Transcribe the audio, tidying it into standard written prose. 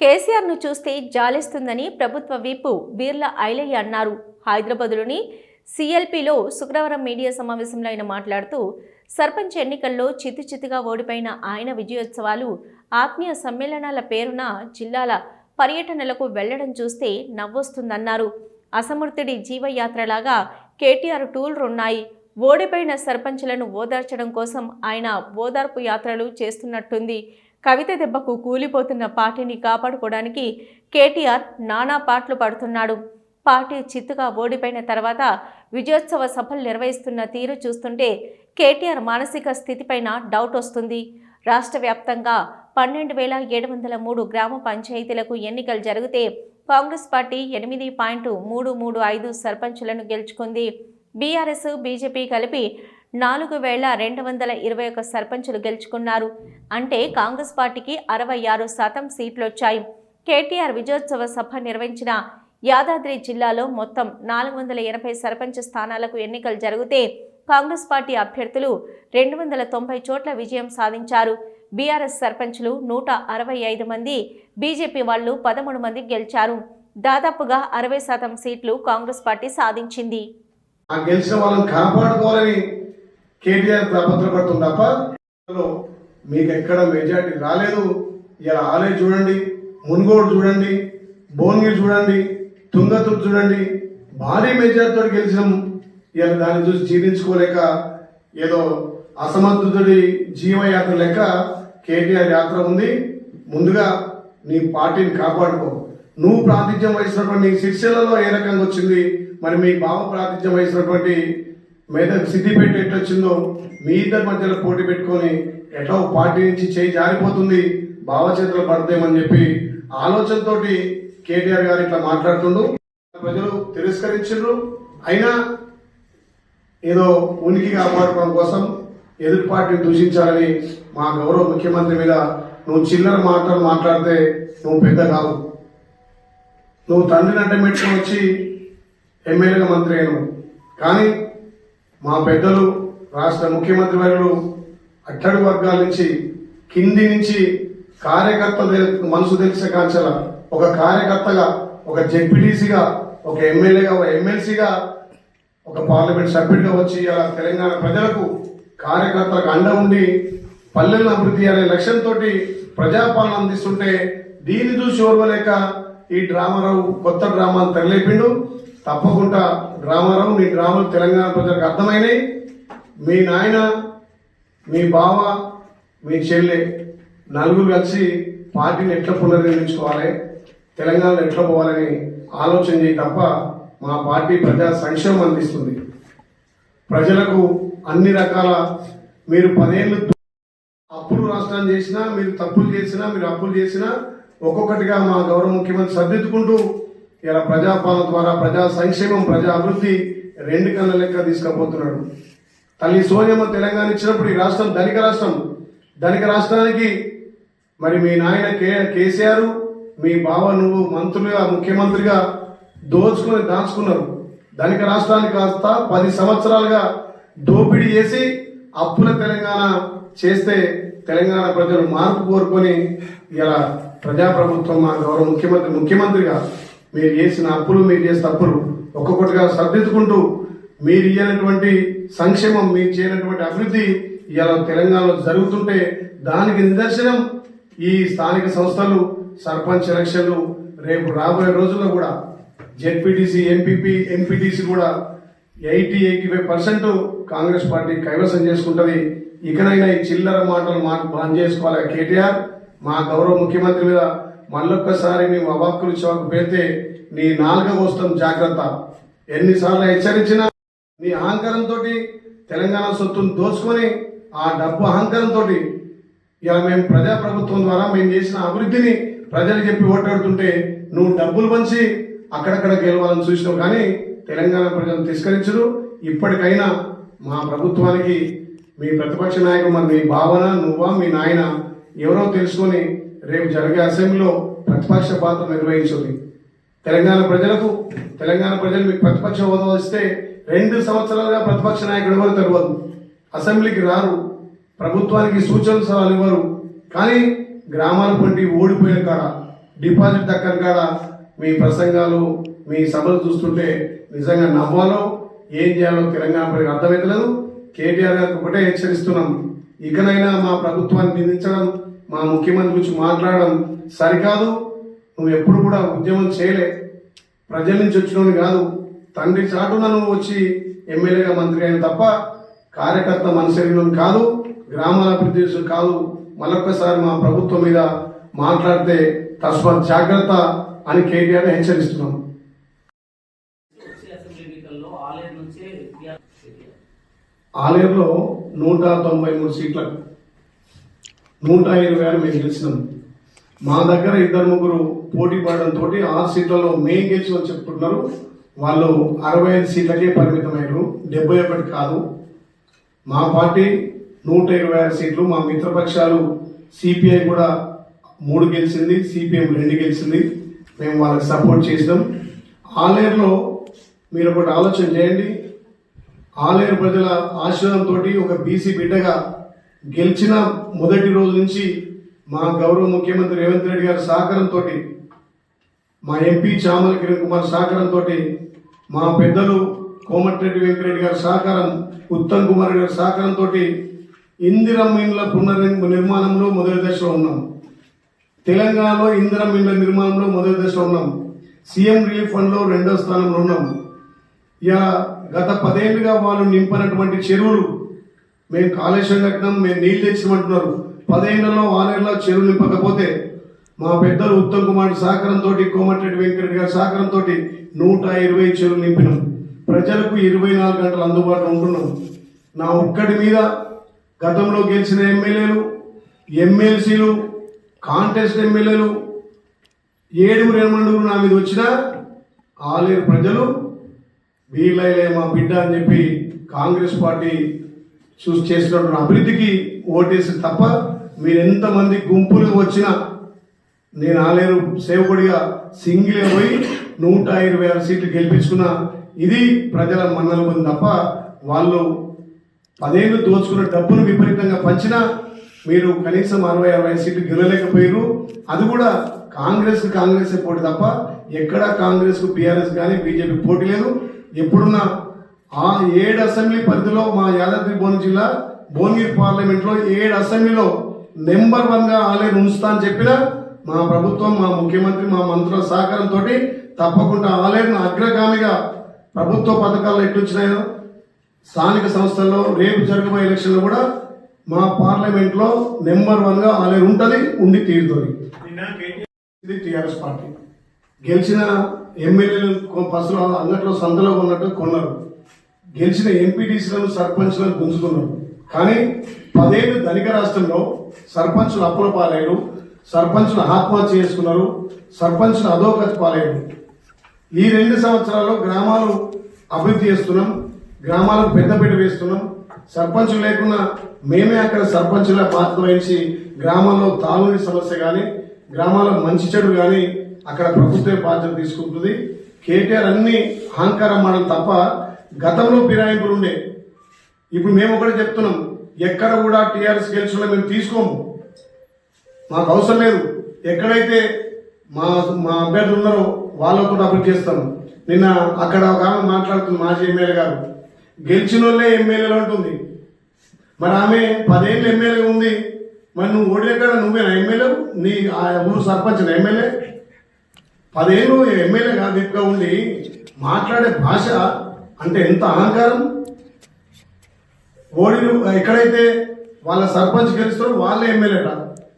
కేసీఆర్ను చూస్తే జాలేస్తుందని ప్రభుత్వ విప్ బీర్ల ఐలయ్య అన్నారు. హైదరాబాద్లోని సిఎల్పిలో శుక్రవారం మీడియా సమావేశంలో ఆయన మాట్లాడుతూ సర్పంచ్ ఎన్నికల్లో చిత్తుచిత్తుగా ఓడిపోయిన ఆయన విజయోత్సవాలు, ఆత్మీయ సమ్మేళనాల పేరున జిల్లాల పర్యటనలకు వెళ్లడం చూస్తే నవ్వొస్తుందన్నారు. అసమర్థుడి జీవయాత్రలాగా కేటీఆర్ టూర్లున్నాయి. ఓడిపోయిన సర్పంచ్లను ఓదార్చడం కోసం ఆయన ఓదార్పు యాత్రలు చేస్తున్నట్టుంది. కవిత దెబ్బకు కూలిపోతున్న పార్టీని కాపాడుకోవడానికి కేటీఆర్ నానా పాటలు పడుతున్నాడు. పార్టీ చిత్తుగా ఓడిపోయిన తర్వాత విజయోత్సవ సభలు నిర్వహిస్తున్న తీరు చూస్తుంటే కేటీఆర్ మానసిక స్థితిపైన డౌట్ వస్తుంది. రాష్ట్ర వ్యాప్తంగా 12,703 గ్రామ పంచాయతీలకు ఎన్నికలు జరిగితే కాంగ్రెస్ పార్టీ 8.335 సర్పంచులను గెలుచుకుంది. బీఆర్ఎస్, బీజేపీ కలిపి 4,221 సర్పంచులు గెలుచుకున్నారు. అంటే కాంగ్రెస్ పార్టీకి 66% సీట్లు వచ్చాయి. కేటీఆర్ విజయోత్సవ సభ నిర్వహించిన యాదాద్రి జిల్లాలో మొత్తం 480 సర్పంచ్ స్థానాలకు ఎన్నికలు జరిగితే కాంగ్రెస్ పార్టీ అభ్యర్థులు 290 చోట్ల విజయం సాధించారు. బీఆర్ఎస్ సర్పంచ్లు 165 మంది, బీజేపీ వాళ్ళు 13 మంది గెలిచారు. దాదాపుగా 60% సీట్లు కాంగ్రెస్ పార్టీ సాధించింది. గెలిచిన వాళ్ళని కాపాడుకోవాలని కేటీఆర్ తాపత్రపడుతుంది తప్ప మీకు ఎక్కడ మెజార్టీ రాలేదు. ఇలా ఆలే చూడండి, మున్గోడు చూడండి, భువనగిరి చూడండి, తుంగతుర్తి చూడండి, భారీ మెజార్టీతో గెలిచినాం. ఇలా దాన్ని చూసి జీర్ణించుకోలేక ఏదో అసమర్థుడి జీవయాత్ర లెక్క కేటీఆర్ యాత్ర ఉంది. ముందుగా నీ పార్టీని కాపాడుకో. నువ్వు ప్రాతిథ్యం వహిస్తున్నటువంటి సిరిసిల్లలో ఏ రకంగా వచ్చింది, మరి మీ బావ ప్రాతిథ్యం వహిస్తున్నటువంటి మెదక్ సిద్దిపేట ఎట్లా వచ్చిందో మీ ఇద్దరి మధ్యలో పోటీ పెట్టుకొని ఎట్లా పార్టీ నుంచి చేయి జారిపోతుంది, భావచేతలు పడతామని చెప్పి ఆలోచనతోటి కేటీఆర్ గారు ఇట్లా మాట్లాడుతుండు. ప్రజలు తిరస్కరించారు. అయినా ఏదో ఉనికి కాపాడుకోవడం కోసం ఎదుటి పార్టీని దూషించాలని మా గౌరవ ముఖ్యమంత్రి మీద నువ్వు చిల్లర మాటలు మాట్లాడితే నువ్వు పెద్ద కావు. నువ్వు తండ్రిని అడ్డం పెట్టుకుని వచ్చి ఎమ్మెల్యేగా మంత్రి అయినావు. కానీ మా పెద్దలు, రాష్ట్ర ముఖ్యమంత్రి వర్యులు అట్టడు వర్గాల నుంచి కింది నుంచి కార్యకర్త మనసు తెలిసే కాంచల ఒక కార్యకర్తగా, ఒక జెడ్పీటీసీగా, ఒక ఎమ్మెల్యేగా, ఒక ఎమ్మెల్సీగా, ఒక పార్లమెంట్ సభ్యుడిగా వచ్చి అలా తెలంగాణ ప్రజలకు కార్యకర్తలకు అండ ఉండి పల్లెలను అభివృద్ధి అనే లక్ష్యంతో ప్రజాపాలన అందిస్తుంటే దీన్ని చూసి ఓర్వలేక ఈ డ్రామారావు కొత్త డ్రామాను తెరలేపిండు. తప్పకుండా డ్రామారావు, నీ డ్రామాలు తెలంగాణ ప్రజలకు అర్థమైనాయి. మీ నాయన, మీ బావ, మీ చెల్లె నలుగురు కలిసి పార్టీని ఎట్లా పునర్నిర్మించుకోవాలి, తెలంగాణలో ఎట్లా పోవాలని ఆలోచన చేయి తప్ప మా పార్టీ ప్రజా సంక్షేమం అందిస్తుంది. ప్రజలకు అన్ని రకాల మీరు 10 ఏళ్ళు అప్పులు రాష్ట్రాన్ని చేసినా, మీరు తప్పులు చేసినా, మీరు అప్పులు చేసినా ఒక్కొక్కటిగా మా గౌరవ ముఖ్యమంత్రి సర్దిద్దుకుంటూ ఇలా ప్రజాపాలన ద్వారా ప్రజా సంక్షేమం, ప్రజా అభివృద్ధి 2 కళ్ళ లెక్క తీసుకుపోతున్నాడు. తల్లి సోనియమ్మ తెలంగాణ ఇచ్చినప్పుడు ఈ రాష్ట్రం ధనిక రాష్ట్రం. ధనిక రాష్ట్రానికి మరి మీ నాయన కేసీఆర్, మీ బావ, నువ్వు మంత్రులుగా, ముఖ్యమంత్రిగా దాచుకున్నారు. ధనిక రాష్ట్రాన్ని కాస్త 10 సంవత్సరాలుగా దోపిడీ చేసి అప్పుల తెలంగాణ చేస్తే తెలంగాణ ప్రజలు మార్పు కోరుకొని ఇలా ప్రజాప్రభుత్వం, మా గౌరవ ముఖ్యమంత్రిగా మీరు చేసిన అప్పులు, మీరు చేసిన తప్పులు ఒక్కొక్కటిగా సర్దిద్దుకుంటూ మీరు ఇయ్యనటువంటి సంక్షేమం, మీరు చేయనటువంటి అభివృద్ధి ఇలా తెలంగాణలో జరుగుతుంటే దానికి నిదర్శనం ఈ స్థానిక సంస్థలు, సర్పంచ్ ఎలక్షన్లు. రేపు రాబోయే రోజుల్లో కూడా జెడ్పీటీసీ, ఎంపీపీ, ఎంపీటీసీ కూడా 80-85% కాంగ్రెస్ పార్టీ కైవసం చేసుకుంటది. ఇకనైనా ఈ చిల్లర మాటలు బంద్ చేసుకోవాలి కేటీఆర్. మా గౌరవ ముఖ్యమంత్రి మీద మళ్ళొక్కసారి మేము అవాక్కులు చవాకు పేరితే నీ నాలుక కోస్తాం, జాగ్రత్త. ఎన్నిసార్లు హెచ్చరించినా నీ అహంకారంతో తెలంగాణ సొత్తును దోచుకొని ఆ డబ్బు అహంకారంతో ఇలా మేము ప్రజాప్రభుత్వం ద్వారా మేము చేసిన అభివృద్ధిని ప్రజలు చెప్పి ఓటాడుతుంటే నువ్వు డబ్బులు పంచి అక్కడక్కడ గెలవాలని చూసినావు. కానీ తెలంగాణ ప్రజలు తిరస్కరించరు. ఇప్పటికైనా మా ప్రభుత్వానికి మీ ప్రతిపక్ష నాయకుడు, మరి మీ భావన, నువ్వా, మీ నాయన ఎవరో తెలుసుకొని రేపు జరిగే అసెంబ్లీలో ప్రతిపక్ష పాత్ర నిర్వహించుంది. తెలంగాణ ప్రజలు మీకు ప్రతిపక్ష హోదా ఇస్తే 2 సంవత్సరాలుగా ప్రతిపక్ష నాయకుడు ఎవరు తెలియదు, అసెంబ్లీకి రారు, ప్రభుత్వానికి సూచనలు సలహాలు ఇవ్వరు. కానీ గ్రామాల పండి ఓడిపోయిన కాడ డిపాజిట్ దక్కని కాడ మీ ప్రసంగాలు మీ సభలు చూస్తుంటే నిజంగా నవ్వాలో ఏం చేయాలో తెలంగాణ ప్రజలకు అర్థమవుతలేదు. కేటీఆర్ గారికి ఒకటే హెచ్చరిస్తున్నాం, ఇకనైనా మా ప్రభుత్వాన్ని నిందించడం, మా ముఖ్యమంత్రి గురించి మాట్లాడడం సరికాదు. నువ్వు ఎప్పుడు కూడా ఉద్యమం చేయలే, ప్రజల నుంచి వచ్చినోని కాదు, తండ్రి చాటున నువ్వు వచ్చి ఎమ్మెల్యేగా మంత్రి అయిన తప్ప కార్యకర్త మనసరిలోని కాదు, గ్రామాల అభివృద్ధి కాదు. మరొక్కసారి మా ప్రభుత్వం మీద మాట్లాడితే తస్మాత్ జాగ్రత్త అని కేటీఆర్ హెచ్చరిస్తున్నాం. ఆలేరులో 193 సీట్లకు 126 మేము గెలిచినాం. మా దగ్గర 2-3 పోటీ పడడంతో 6 సీట్లలో మేము గెలిచామని చెప్తున్నారు. వాళ్ళు 65 సీట్లకే పరిమితమయ్యారు, 71 కాదు. మా పార్టీ 126 సీట్లు, మా మిత్రపక్షాలు సిపిఐ కూడా 3 గెలిచింది, సిపిఎం 2 గెలిచింది. మేము వాళ్ళకి సపోర్ట్ చేసినాం. ఆలేరులో మీరు ఒకటి ఆలోచన చేయండి, ఆలేరు ప్రజల ఆశీర్వాదంతో ఒక బీసీ బిడ్డగా గెలిచిన మొదటి రోజు నుంచి మా గౌరవ ముఖ్యమంత్రి రేవంత్ రెడ్డి గారి సహకారంతో, మా ఎంపీ చామల కిరణ్ కుమార్ సహకారంతో, మా పెద్దలు కోమటిరెడ్డి వెంకరెడ్డి గారి సహకారం, ఉత్తమ్ కుమార్ గారి సహకారంతో ఇందిరమ్మ ఇండ్ల పునర్నిర్మాణంలో మొదటి దశలో ఉన్నాం. తెలంగాణలో ఇందిరమ్మ ఇండ్ల నిర్మాణంలో మొదటి దశలో ఉన్నాం. సీఎం రిలీఫ్ ఫండ్ లో 2వ స్థానంలో ఉన్నాం. ఇక గత 10 ఏళ్లుగా వాళ్ళు నింపనటువంటి చెరువులు మేము కాళేశ్వరం కట్టినాం, మేము నీళ్లు తెచ్చినామంటున్నారు. 10 ఏళ్లలో ఆలేరులో చెరువు నింపకపోతే మా పెద్దలు ఉత్తమ్ కుమార్ సహకారంతో, కోమటిరెడ్డి వెంకరెడ్డి గారి సహకారంతో 120 చెరువులు నింపినాం. ప్రజలకు 24 గంటలు అందుబాటులో ఉంటున్నాం. నా ఒక్కడి మీద గతంలో గెలిచిన ఎమ్మెల్యేలు, ఎమ్మెల్సీలు, కాంటెస్ట్ ఎమ్మెల్యేలు 7 నా మీద వచ్చినా ఆలేరు ప్రజలు వీళ్ళైలే మా బిడ్డ అని చెప్పి కాంగ్రెస్ పార్టీ చేస్తున్న అభివృద్ధికి ఓటేసి తప్ప మీరు ఎంతమంది గుంపులుగా వచ్చినా నేను ఆలేరు సేవకుడిగా సింగిల్ పోయి 126 సీట్లు గెలిపించుకున్నా. ఇది ప్రజల మన్నలు పొంది తప్ప వాళ్ళు 10 ఏళ్ళు దోచుకున్న డబ్బును విపరీతంగా పంచినా మీరు కనీసం 60 సీట్లు గెలవలేకపోయారు. అది కూడా కాంగ్రెస్ పోటీ తప్ప ఎక్కడ కాంగ్రెస్ కు బీఆర్ఎస్ కానీ బీజేపీ పోటీ లేదు. ఎప్పుడున్నా ఆ 7 అసెంబ్లీ పరిధిలో మా యాదాద్రి భువనగిరి జిల్లా భువనగిరి పార్లమెంట్ లో 7 అసెంబ్లీలో నెంబర్ 1 గా ఆలేరు ఉంచుతా అని చెప్పిన మా ప్రభుత్వం, మా ముఖ్యమంత్రి, మా మంత్రుల సహకారంతో తప్పకుండా ఆలేరును అగ్రగామిగా ప్రభుత్వ పథకాలు ఎట్లొచ్చినాయో స్థానిక సంస్థల్లో రేపు జరగబోయే ఎలక్షన్లో కూడా మా పార్లమెంట్ లో నెంబర్ 1 గా ఆలేరు ఉంటది, ఉండి తీరుతుంది. టీఆర్ఎస్ పార్టీ గెలిచిన ఎమ్మెల్యేలు బస్సులో అంగట్లో సంతలో ఉన్నట్టు కొన్నారు, గెలిచిన ఎంపీటీసీలను సర్పంచ్లను గుంజుకున్నారు. కానీ 10 ఏళ్ళు ధనిక రాష్ట్రంలో సర్పంచులు అప్పుల పాలయ్యారు, సర్పంచులు ఆత్మహత్య చేసుకున్నారు, సర్పంచులు అధోగతి పాలయ్యారు. ఈ 2 సంవత్సరాల్లో గ్రామాలు అభివృద్ధి చేస్తున్నాం, గ్రామాలకు పెద్దపీట వేస్తున్నాం. సర్పంచులు లేకున్నా మేమే అక్కడ సర్పంచుల బాధ్యత వహించి గ్రామాల్లో తాగునీటి సమస్య కానీ, గ్రామాల్లో మంచి చెడు కానీ అక్కడ ప్రభుత్వ బాధ్యత తీసుకుంటుంది. కేటీఆర్ అన్ని అహంకారం మాటలు తప్ప గతంలో ఫిరాయింపులు ఉండే. ఇప్పుడు మేము ఒకటే చెప్తున్నాం, ఎక్కడ కూడా టీఆర్ఎస్ గెలిచిన మేము తీసుకోము, మాకు అవసరం లేదు. ఎక్కడైతే మా అభ్యర్థులు ఉన్నారో వాళ్ళతో అభివృద్ధి చేస్తాము. నిన్న అక్కడ ఒక ఆమె మాట్లాడుతుంది, మాజీ ఎమ్మెల్యే గారు, గెలిచిన వాళ్ళే ఎమ్మెల్యేలు అంటుంది. మరి ఆమె 10 ఏళ్ళు ఎమ్మెల్యే ఉంది, మరి నువ్వు ఓడిలేక నువ్వేనా ఎమ్మెల్యే? నీ ఆ ఊరు సర్పంచ్ ఎమ్మెల్యే? 10 ఏళ్ళు ఎమ్మెల్యే కాదిగా ఉండి మాట్లాడే భాష అంటే ఎంత అహంకారం. ఓడి ఎక్కడైతే వాళ్ళ సర్పంచ్ గెలుస్తారో వాళ్ళే ఎమ్మెల్యేట,